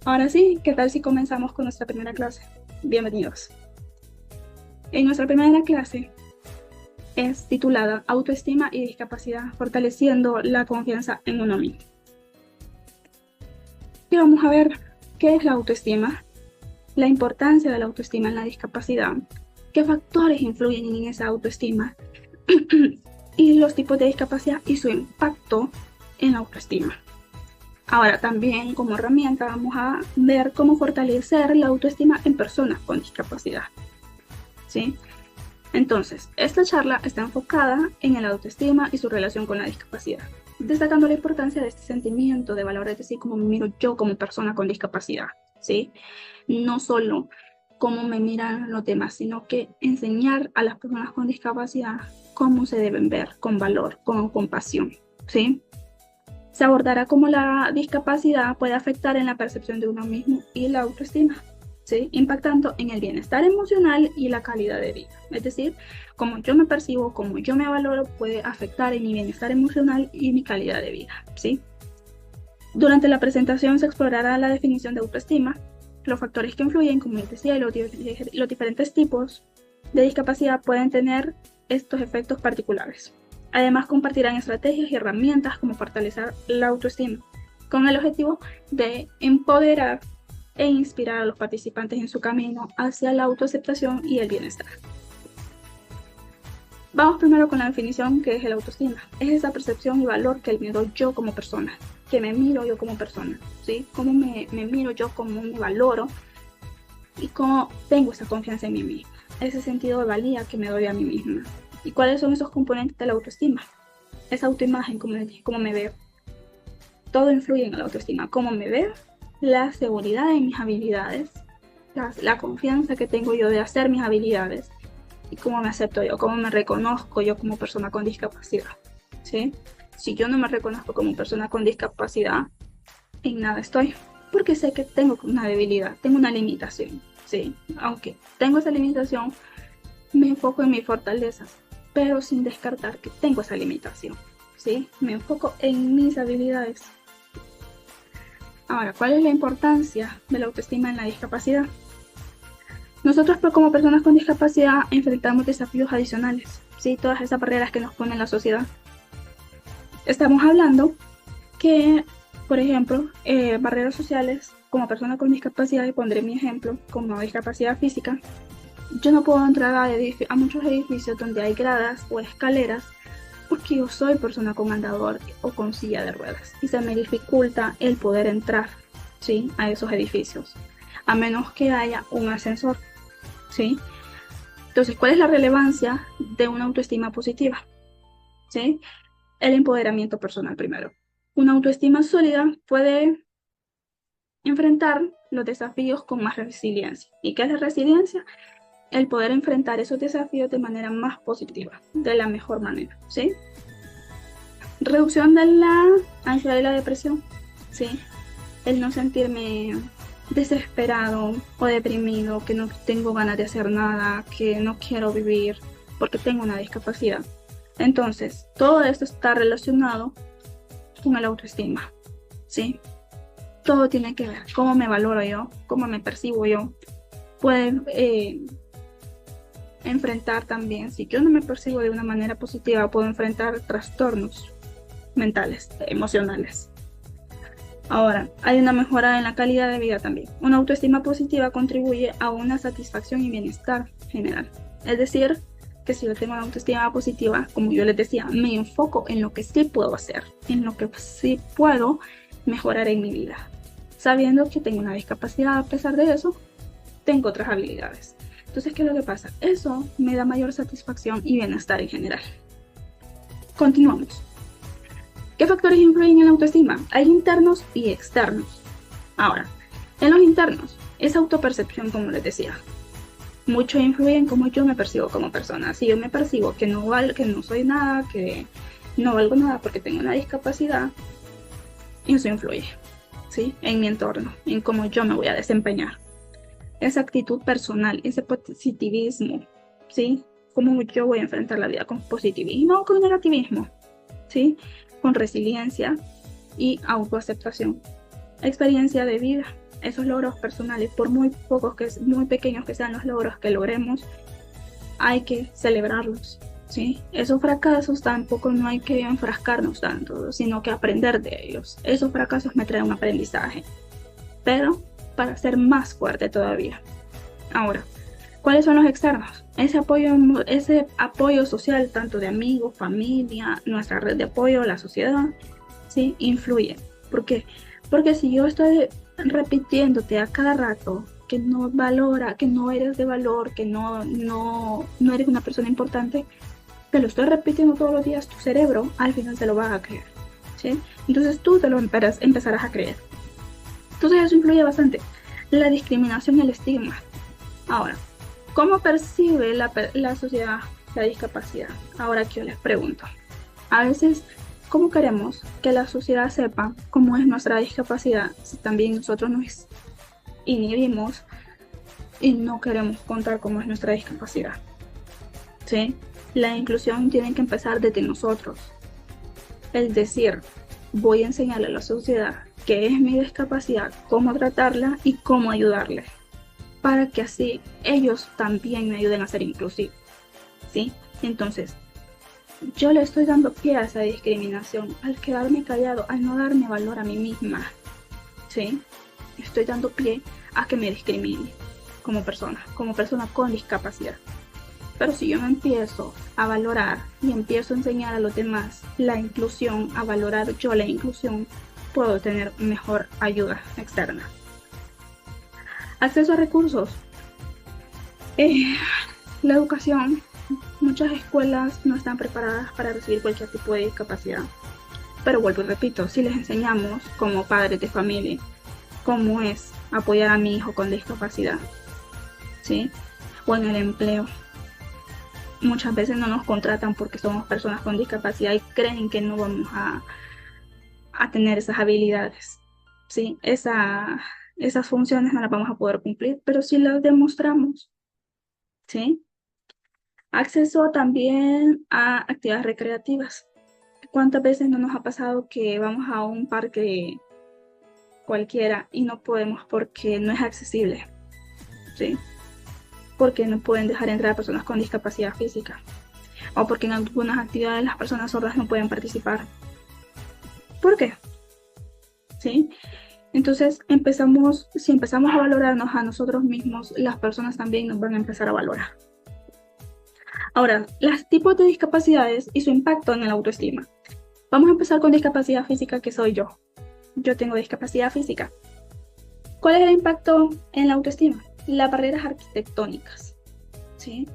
Ahora sí, ¿qué tal si comenzamos con nuestra primera clase? Bienvenidos. En nuestra primera clase es titulada Autoestima y discapacidad, fortaleciendo la confianza en uno mismo. Y vamos a ver qué es la autoestima, la importancia de la autoestima en la discapacidad, qué factores influyen en esa autoestima y los tipos de discapacidad y su impacto en la autoestima. Ahora también como herramienta vamos a ver cómo fortalecer la autoestima en personas con discapacidad. ¿Sí? Entonces, esta charla está enfocada en el autoestima y su relación con la discapacidad, destacando la importancia de este sentimiento de valor, es decir, cómo me miro yo como persona con discapacidad, ¿sí? No solo cómo me miran los demás, sino que enseñar a las personas con discapacidad cómo se deben ver, con valor, con compasión, ¿sí? Se abordará cómo la discapacidad puede afectar en la percepción de uno mismo y la autoestima, ¿sí? Impactando en el bienestar emocional y la calidad de vida. Es decir, cómo yo me percibo, cómo yo me valoro, puede afectar en mi bienestar emocional y mi calidad de vida, ¿sí? Durante la presentación se explorará la definición de autoestima, los factores que influyen, como les decía, y los diferentes tipos de discapacidad pueden tener estos efectos particulares. Además, compartirán estrategias y herramientas como fortalecer la autoestima, con el objetivo de empoderar e inspirar a los participantes en su camino hacia la autoaceptación y el bienestar. Vamos primero con la definición que es el autoestima. Es esa percepción y valor que me doy yo como persona, que me miro yo como persona, ¿sí? Cómo me miro yo, cómo me valoro y cómo tengo esa confianza en mí misma, ese sentido de valía que me doy a mí misma. ¿Y cuáles son esos componentes de la autoestima? Esa autoimagen, como les dije, cómo me veo. Todo influye en la autoestima, cómo me veo, la seguridad en mis habilidades, la confianza que tengo yo de hacer mis habilidades y cómo me acepto yo, cómo me reconozco yo como persona con discapacidad, ¿sí? Si yo no me reconozco como persona con discapacidad, en nada estoy, porque sé que tengo una debilidad, tengo una limitación, ¿sí? Aunque tengo esa limitación, me enfoco en mis fortalezas, pero sin descartar que tengo esa limitación, ¿sí? Me enfoco en mis habilidades. Ahora, ¿cuál es la importancia de la autoestima en la discapacidad? Nosotros como personas con discapacidad enfrentamos desafíos adicionales, ¿sí? Todas esas barreras que nos pone la sociedad. Estamos hablando que, por ejemplo, barreras sociales, como persona con discapacidad, y pondré mi ejemplo, como discapacidad física, yo no puedo entrar a muchos edificios donde hay gradas o escaleras porque yo soy persona con andador o con silla de ruedas y se me dificulta el poder entrar, ¿sí? A esos edificios, a menos que haya un ascensor, ¿sí? Entonces, ¿cuál es la relevancia de una autoestima positiva? ¿Sí? El empoderamiento personal primero. Una autoestima sólida puede enfrentar los desafíos con más resiliencia. ¿Y qué es la resiliencia? El poder enfrentar esos desafíos de manera más positiva, de la mejor manera, ¿sí? Reducción de la ansiedad y la depresión, ¿sí? El no sentirme desesperado o deprimido, que no tengo ganas de hacer nada, que no quiero vivir porque tengo una discapacidad. Entonces, todo esto está relacionado con el autoestima, ¿sí? Todo tiene que ver cómo me valoro yo, cómo me percibo yo. Pueden enfrentar también, si yo no me percibo de una manera positiva, puedo enfrentar trastornos mentales, emocionales. Ahora, hay una mejora en la calidad de vida también. Una autoestima positiva contribuye a una satisfacción y bienestar general. Es decir, que si yo tengo una autoestima positiva, como yo les decía, me enfoco en lo que sí puedo hacer, en lo que sí puedo mejorar en mi vida. Sabiendo que tengo una discapacidad, a pesar de eso, tengo otras habilidades. Entonces, ¿qué es lo que pasa? Eso me da mayor satisfacción y bienestar en general. Continuamos. ¿Qué factores influyen en la autoestima? Hay internos y externos. Ahora, en los internos, es autopercepción, como les decía. Mucho influye en cómo yo me percibo como persona. Si yo me percibo que no soy nada, que no valgo nada porque tengo una discapacidad, eso influye, ¿sí? En mi entorno, en cómo yo me voy a desempeñar. Esa actitud personal, ese positivismo, ¿sí? Cómo yo voy a enfrentar la vida con positivismo o con negativismo, ¿sí? Con resiliencia y autoaceptación. Experiencia de vida, esos logros personales, por muy muy pequeños que sean los logros que logremos, hay que celebrarlos, ¿sí? Esos fracasos tampoco no hay que enfrascarnos tanto, sino que aprender de ellos. Esos fracasos me traen un aprendizaje, pero para ser más fuerte todavía. Ahora, ¿cuáles son los externos? Ese apoyo social, tanto de amigos, familia, nuestra red de apoyo, la sociedad, ¿sí? Influye. ¿Por qué? Porque si yo estoy repitiéndote a cada rato que no valora, que no eres de valor, que no eres una persona importante, te lo estoy repitiendo todos los días, tu cerebro al final te lo va a creer, ¿sí? Entonces tú te lo empezarás a creer. Entonces eso influye bastante. La discriminación y el estigma. Ahora, ¿cómo percibe la sociedad la discapacidad? Ahora que yo les pregunto. A veces, ¿cómo queremos que la sociedad sepa cómo es nuestra discapacidad si también nosotros nos inhibimos y no queremos contar cómo es nuestra discapacidad? ¿Sí? La inclusión tiene que empezar desde nosotros. Es decir, voy a enseñarle a la sociedad qué es mi discapacidad, cómo tratarla y cómo ayudarle, para que así ellos también me ayuden a ser inclusivos, ¿sí? Entonces, yo le estoy dando pie a esa discriminación al quedarme callado, al no darme valor a mí misma, ¿sí? Estoy dando pie a que me discrimine como persona con discapacidad. Pero si yo me empiezo a valorar y empiezo a enseñar a los demás la inclusión, a valorar yo la inclusión, puedo tener mejor ayuda externa. Acceso a recursos. La educación. Muchas escuelas no están preparadas para recibir cualquier tipo de discapacidad. Pero vuelvo y repito, si les enseñamos como padres de familia cómo es apoyar a mi hijo con discapacidad, ¿sí? O en el empleo. Muchas veces no nos contratan porque somos personas con discapacidad y creen que no vamos a tener esas habilidades, ¿sí? Esas funciones no las vamos a poder cumplir, pero si las demostramos, ¿sí? Acceso también a actividades recreativas. ¿Cuántas veces no nos ha pasado que vamos a un parque cualquiera y no podemos porque no es accesible, ¿sí? Porque no pueden dejar entrar a personas con discapacidad física, o porque en algunas actividades las personas sordas no pueden participar. ¿Por qué? ¿Sí? Entonces, si empezamos a valorarnos a nosotros mismos, las personas también nos van a empezar a valorar. Ahora, los tipos de discapacidades y su impacto en el autoestima. Vamos a empezar con discapacidad física, que soy yo. Yo tengo discapacidad física. ¿Cuál es el impacto en la autoestima? Las barreras arquitectónicas, ¿sí?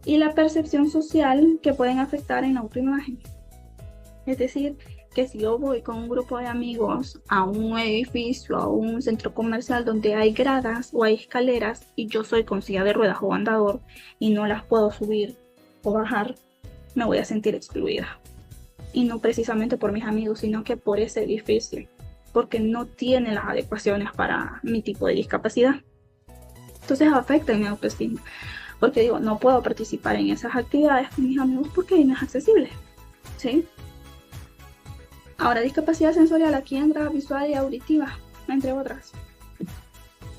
Y la percepción social que pueden afectar en la autoimagen. Es decir, que si yo voy con un grupo de amigos a un edificio, a un centro comercial donde hay gradas o hay escaleras y yo soy con silla de ruedas o andador y no las puedo subir o bajar, me voy a sentir excluida. Y no precisamente por mis amigos, sino que por ese edificio, porque no tiene las adecuaciones para mi tipo de discapacidad. Entonces afecta en mi autoestima, porque digo, no puedo participar en esas actividades con mis amigos porque no es accesible, ¿sí? Ahora, discapacidad sensorial, aquí entra visual y auditiva, entre otras.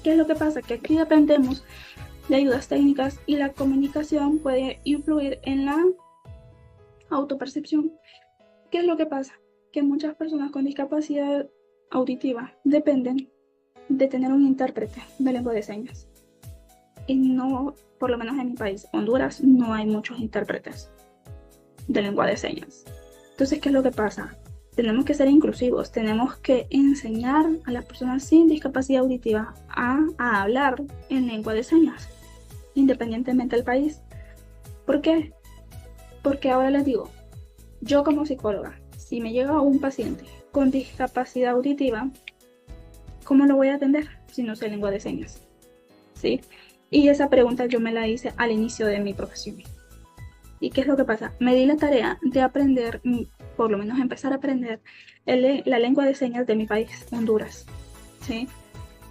¿Qué es lo que pasa? Que aquí dependemos de ayudas técnicas y la comunicación puede influir en la autopercepción. ¿Qué es lo que pasa? Que muchas personas con discapacidad auditiva dependen de tener un intérprete de lengua de señas. Y no, por lo menos en mi país, Honduras, no hay muchos intérpretes de lengua de señas. Entonces, ¿qué es lo que pasa? Tenemos que ser inclusivos, tenemos que enseñar a las personas sin discapacidad auditiva a hablar en lengua de señas, independientemente del país. ¿Por qué? Porque ahora les digo, yo como psicóloga, si me llega un paciente con discapacidad auditiva, ¿cómo lo voy a atender si no sé lengua de señas? ¿Sí? Y esa pregunta yo me la hice al inicio de mi profesión. ¿Y qué es lo que pasa? Me di la tarea de aprender, por lo menos empezar a aprender la lengua de señas de mi país, Honduras, ¿sí?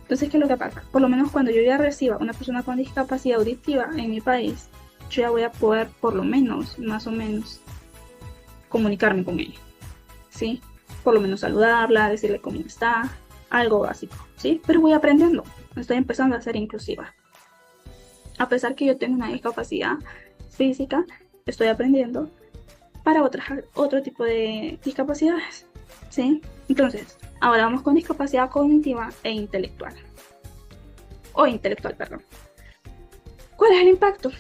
Entonces, ¿qué es lo que pasa? Por lo menos cuando yo ya reciba una persona con discapacidad auditiva en mi país, yo ya voy a poder, por lo menos, más o menos, comunicarme con ella, ¿sí? Por lo menos saludarla, decirle cómo está, algo básico, ¿sí? Pero voy aprendiendo, estoy empezando a ser inclusiva. A pesar que yo tengo una discapacidad física, estoy aprendiendo para otro tipo de discapacidades, ¿sí? Entonces, ahora vamos con discapacidad cognitiva e intelectual. O intelectual, perdón. ¿Cuál es el impacto?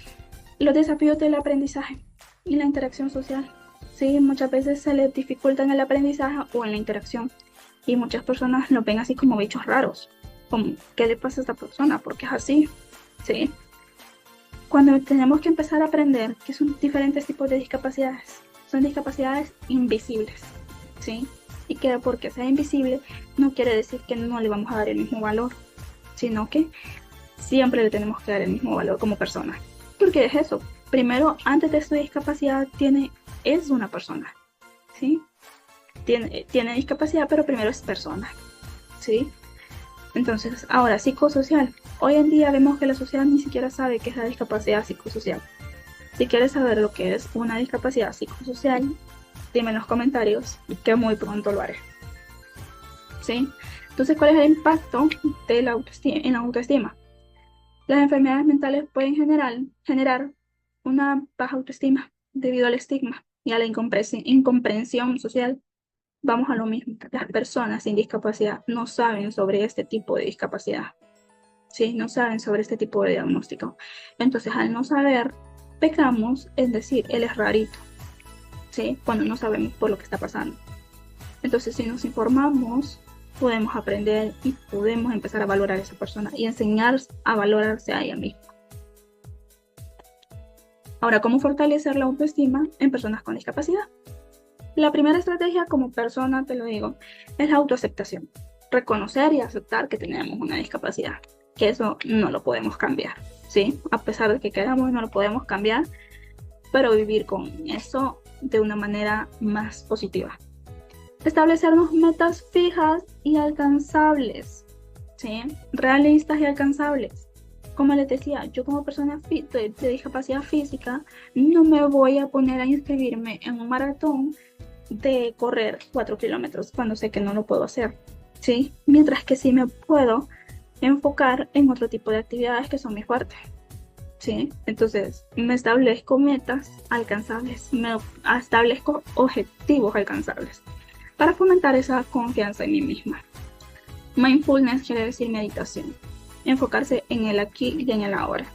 Los desafíos del aprendizaje y la interacción social. Sí, muchas veces se les dificulta en el aprendizaje o en la interacción. Y muchas personas lo ven así como bichos raros. Como, ¿qué le pasa a esta persona? Porque es así, ¿sí? Cuando tenemos que empezar a aprender que son diferentes tipos de discapacidades, son discapacidades invisibles, ¿sí? Y que porque sea invisible no quiere decir que no le vamos a dar el mismo valor, sino que siempre le tenemos que dar el mismo valor como persona. Porque es eso, primero, antes de su discapacidad, es una persona, ¿sí? Tiene discapacidad, pero primero es persona, ¿sí? Entonces, ahora, psicosocial. Hoy en día vemos que la sociedad ni siquiera sabe qué es la discapacidad psicosocial. Si quieres saber lo que es una discapacidad psicosocial, dime en los comentarios, que muy pronto lo haré, ¿sí? Entonces, ¿cuál es el impacto de la autoestima, en la autoestima? Las enfermedades mentales pueden generar una baja autoestima debido al estigma y a la incomprensión social. Vamos a lo mismo. Las personas sin discapacidad no saben sobre este tipo de discapacidad, ¿sí? No saben sobre este tipo de diagnóstico. Entonces, al no saber, pecamos en decir, él es rarito, ¿sí? Cuando no sabemos por lo que está pasando. Entonces, si nos informamos, podemos aprender y podemos empezar a valorar a esa persona y enseñar a valorarse a ella misma. Ahora, ¿cómo fortalecer la autoestima en personas con discapacidad? La primera estrategia como persona, te lo digo, es la autoaceptación. Reconocer y aceptar que tenemos una discapacidad, que eso no lo podemos cambiar, ¿sí? A pesar de que queramos, no lo podemos cambiar, pero vivir con eso de una manera más positiva. Establecernos metas fijas y alcanzables, ¿sí? Realistas y alcanzables. Como les decía, yo como persona de discapacidad física no me voy a poner a inscribirme en un maratón de correr 4 kilómetros cuando sé que no lo puedo hacer, ¿sí? Mientras que sí me puedo enfocar en otro tipo de actividades que son mi fuerte, ¿sí? Entonces me establezco metas alcanzables, me establezco objetivos alcanzables para fomentar esa confianza en mí misma. Mindfulness quiere decir meditación, enfocarse en el aquí y en el ahora,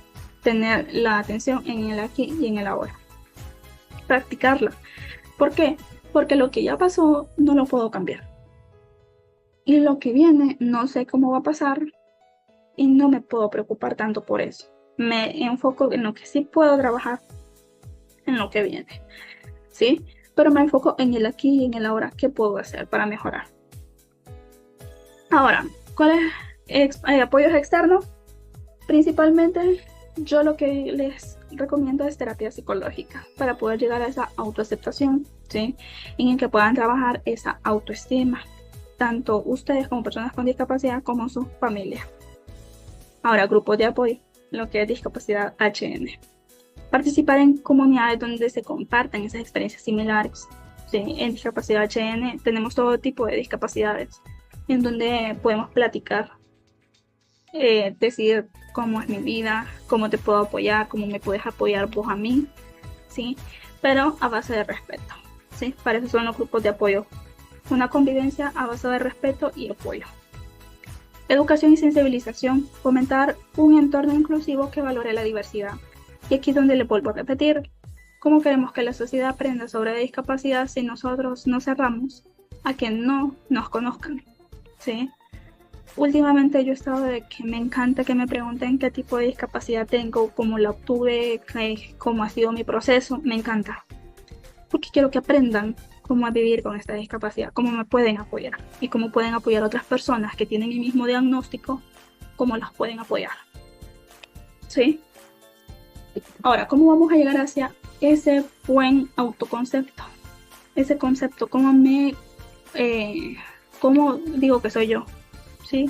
tener la atención en el aquí y en el ahora, practicarla. ¿Por qué? Porque lo que ya pasó no lo puedo cambiar. Y lo que viene no sé cómo va a pasar y no me puedo preocupar tanto por eso. Me enfoco en lo que sí puedo trabajar, en lo que viene, ¿sí? Pero me enfoco en el aquí y en el ahora. ¿Qué puedo hacer para mejorar? Ahora, ¿cuáles apoyos externos? Principalmente, yo lo que les recomiendo es terapia psicológica para poder llegar a esa autoaceptación, ¿sí? En el que puedan trabajar esa autoestima, tanto ustedes como personas con discapacidad como su familia. Ahora, grupos de apoyo, lo que es discapacidad HN. Participar en comunidades donde se compartan esas experiencias similares, ¿sí? En discapacidad HN tenemos todo tipo de discapacidades en donde podemos platicar, decir cómo es mi vida, cómo te puedo apoyar, cómo me puedes apoyar vos a mí, ¿sí? Pero a base de respeto, ¿sí? Para eso son los grupos de apoyo. Una convivencia a base de respeto y apoyo. Educación y sensibilización. Fomentar un entorno inclusivo que valore la diversidad. Y aquí es donde le vuelvo a repetir. ¿Cómo queremos que la sociedad aprenda sobre discapacidad si nosotros nos cerramos a que no nos conozcan? ¿Sí? Últimamente yo he estado de que me encanta que me pregunten qué tipo de discapacidad tengo, cómo la obtuve, cómo ha sido mi proceso. Me encanta. Porque quiero que aprendan cómo a vivir con esta discapacidad, cómo me pueden apoyar y cómo pueden apoyar a otras personas que tienen el mismo diagnóstico, cómo las pueden apoyar. ¿Sí? Ahora, ¿cómo vamos a llegar hacia ese buen autoconcepto? Ese concepto, ¿cómo digo que soy yo? ¿Sí?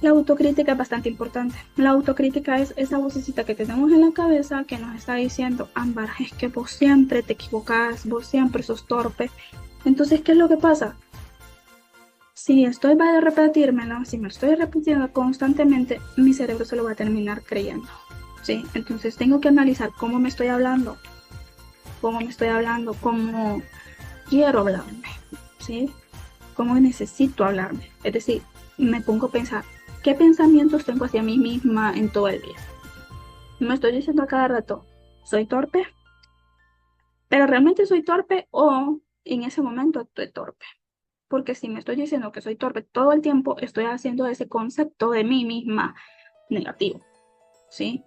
La autocrítica es bastante importante. La autocrítica es esa vocecita que tenemos en la cabeza que nos está diciendo, Ámbar, es que vos siempre te equivocás, vos siempre sos torpe. Entonces, ¿qué es lo que pasa? Si estoy para repetírmelo, si me estoy repitiendo constantemente, mi cerebro se lo va a terminar creyendo, ¿sí? Entonces tengo que analizar cómo me estoy hablando, cómo quiero hablarme, ¿sí? Cómo necesito hablarme. Es decir, me pongo a pensar, ¿qué pensamientos tengo hacia mí misma en todo el día? Me estoy diciendo a cada rato, ¿soy torpe? ¿Pero realmente soy torpe o en ese momento estoy torpe? Porque si me estoy diciendo que soy torpe todo el tiempo, estoy haciendo ese concepto de mí misma negativo, ¿sí?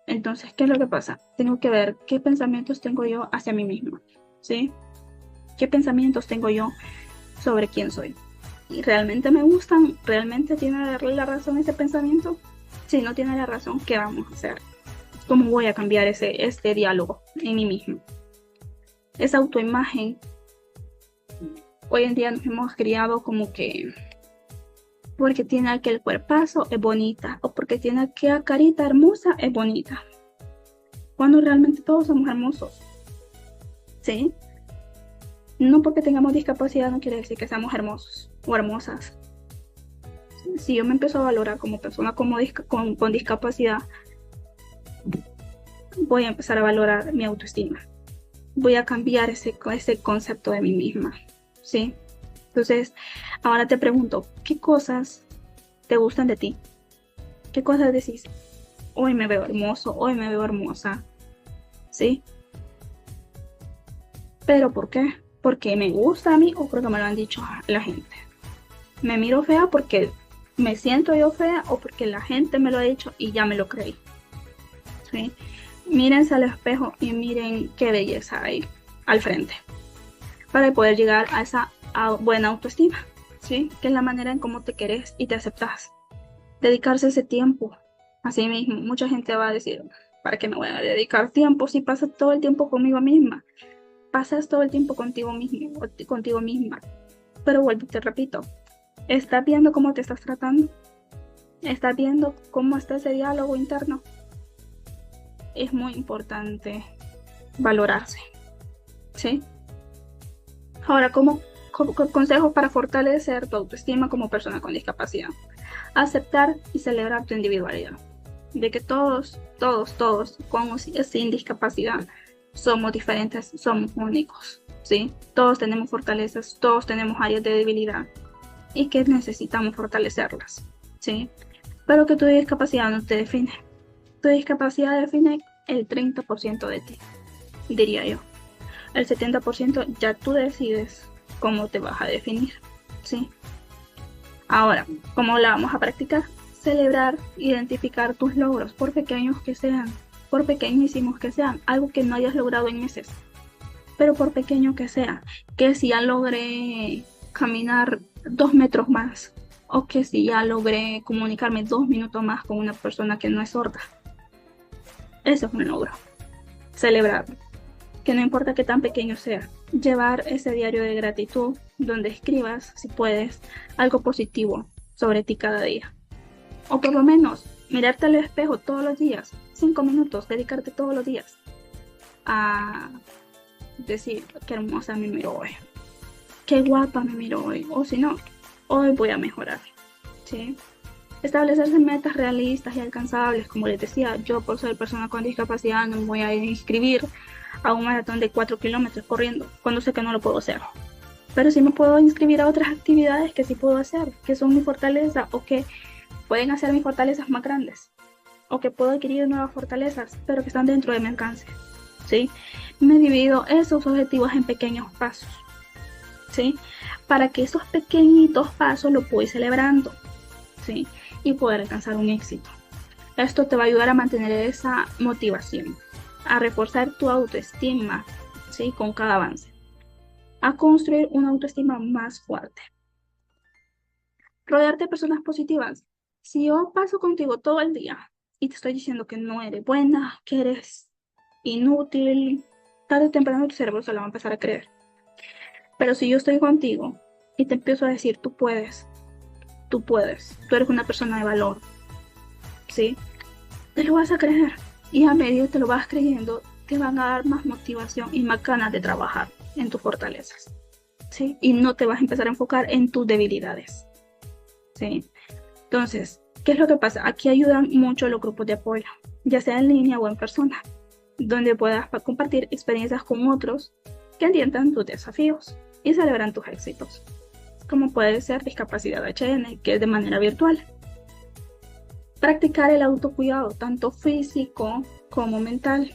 Entonces, ¿qué es lo que pasa? Tengo que ver qué pensamientos tengo yo hacia mí misma, ¿sí? ¿Qué pensamientos tengo yo sobre quién soy? ¿Y realmente me gustan? ¿Realmente tiene la razón ese pensamiento? Si no tiene la razón, ¿qué vamos a hacer? ¿Cómo voy a cambiar este diálogo en mí mismo? Esa autoimagen, hoy en día nos hemos criado como que porque tiene aquel cuerpazo es bonita, o porque tiene aquella carita hermosa es bonita, cuando realmente todos somos hermosos, ¿sí? No porque tengamos discapacidad no quiere decir que seamos hermosos o hermosas. Si yo me empiezo a valorar como persona con discapacidad, voy a empezar a valorar mi autoestima. Voy a cambiar ese concepto de mí misma, ¿sí? Entonces, ahora te pregunto, ¿qué cosas te gustan de ti? ¿Qué cosas decís? Hoy me veo hermoso, hoy me veo hermosa, ¿sí? ¿Pero por qué? ¿Porque me gusta a mí o porque me lo han dicho la gente? ¿Me miro fea porque me siento yo fea o porque la gente me lo ha dicho y ya me lo creí? ¿Sí? Mírense al espejo y miren qué belleza hay al frente para poder llegar a esa buena autoestima, ¿sí? Que es la manera en cómo te querés y te aceptas. Dedicarse ese tiempo a sí mismo. Mucha gente va a decir, ¿para qué me voy a dedicar tiempo si pasas todo el tiempo conmigo misma? Pasas todo el tiempo contigo mismo, contigo misma. Pero vuelvo y te repito, ¿estás viendo cómo te estás tratando? ¿Estás viendo cómo está ese diálogo interno? Es muy importante valorarse, ¿sí? Ahora, ¿cómo consejos para fortalecer tu autoestima como persona con discapacidad? Aceptar y celebrar tu individualidad. De que todos, con o sin discapacidad, somos diferentes, somos únicos, ¿sí? Todos tenemos fortalezas, todos tenemos áreas de debilidad y que necesitamos fortalecerlas, ¿sí? Pero que tu discapacidad no te define. Tu discapacidad define el 30% de ti, diría yo. El 70% ya tú decides cómo te vas a definir, ¿sí? Ahora, ¿cómo la vamos a practicar? Celebrar, identificar tus logros, por pequeños que sean, por pequeñísimos que sean, algo que no hayas logrado en meses, pero por pequeño que sea, que si ya logré caminar 2 metros más, o que si ya logré comunicarme 2 minutos más con una persona que no es sorda. Eso es un logro. Celebrarlo. Que no importa qué tan pequeño sea, llevar ese diario de gratitud donde escribas, si puedes, algo positivo sobre ti cada día. O por lo menos mirarte al espejo todos los días, 5 minutos, dedicarte todos los días a decir qué hermosa me miro hoy, qué guapa me miro hoy, o si no, hoy voy a mejorar, ¿sí? Establecerse metas realistas y alcanzables, como les decía, yo por ser persona con discapacidad no me voy a inscribir a un maratón de 4 kilómetros corriendo, cuando sé que no lo puedo hacer. Pero sí me puedo inscribir a otras actividades que sí puedo hacer, que son mi fortaleza o que pueden hacer mis fortalezas más grandes, o que puedo adquirir nuevas fortalezas, pero que están dentro de mi alcance, ¿sí? Me divido esos objetivos en pequeños pasos, ¿sí? Para que esos pequeñitos pasos los puedo ir celebrando, ¿sí? Y poder alcanzar un éxito. Esto te va a ayudar a mantener esa motivación, a reforzar tu autoestima, ¿sí? Con cada avance, a construir una autoestima más fuerte. Rodearte de personas positivas. Si yo paso contigo todo el día y te estoy diciendo que no eres buena, que eres inútil, tarde o temprano tu cerebro se lo va a empezar a creer. Pero si yo estoy contigo y te empiezo a decir, tú puedes, tú eres una persona de valor, ¿sí? Te lo vas a creer. Y a medida que te lo vas creyendo, te van a dar más motivación y más ganas de trabajar en tus fortalezas. ¿sí? Y no te vas a empezar a enfocar en tus debilidades, ¿sí? Entonces, ¿qué es lo que pasa? Aquí ayudan mucho los grupos de apoyo, ya sea en línea o en persona, donde puedas compartir experiencias con otros que entiendan tus desafíos y celebran tus éxitos, como puede ser Discapacidad HN, que es de manera virtual. Practicar el autocuidado, tanto físico como mental,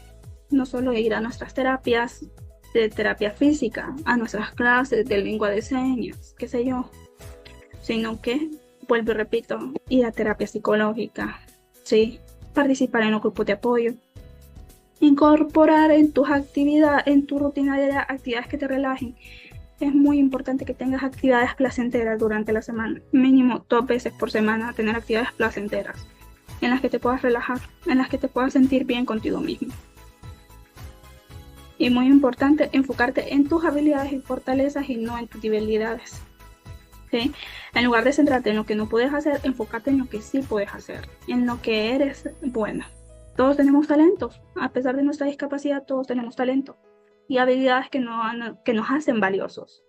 no solo ir a nuestras terapias de terapia física, a nuestras clases de lengua de señas, qué sé yo, sino que, vuelvo y repito, ir a terapia psicológica, ¿sí? Participar en los grupos de apoyo, incorporar en tus actividades, en tu rutina de actividades que te relajen. Es muy importante que tengas actividades placenteras durante la semana, mínimo 2 veces por semana, tener actividades placenteras en las que te puedas relajar, en las que te puedas sentir bien contigo mismo. Y muy importante, enfocarte en tus habilidades y fortalezas y no en tus debilidades, ¿sí? En lugar de centrarte en lo que no puedes hacer, enfócate en lo que sí puedes hacer, en lo que eres bueno. Todos tenemos talentos, a pesar de nuestra discapacidad, todos tenemos talento y habilidades que nos hacen valiosos.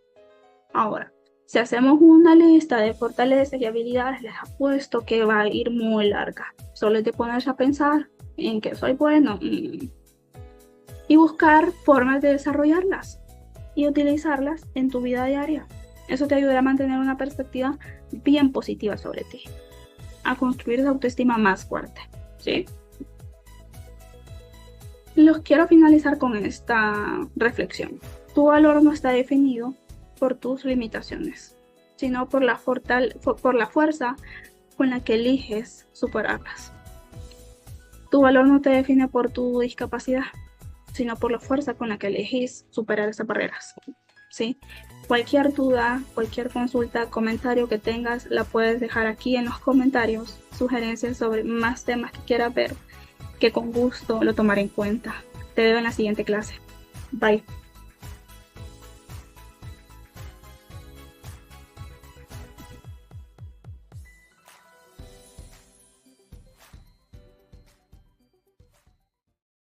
Ahora, si hacemos una lista de fortalezas y habilidades, les apuesto que va a ir muy larga. Solo te pones a pensar en que soy bueno y buscar formas de desarrollarlas y utilizarlas en tu vida diaria. Eso te ayudará a mantener una perspectiva bien positiva sobre ti, a construir esa autoestima más fuerte, ¿sí? Los quiero finalizar con esta reflexión. Tu valor no está definido por tus limitaciones, sino por la fuerza con la que eliges superarlas. Tu valor no te define por tu discapacidad, sino por la fuerza con la que elegís superar esas barreras, ¿sí? Cualquier duda, cualquier consulta, comentario que tengas, la puedes dejar aquí en los comentarios, sugerencias sobre más temas que quieras ver, que con gusto lo tomaré en cuenta. Te veo en la siguiente clase. Bye.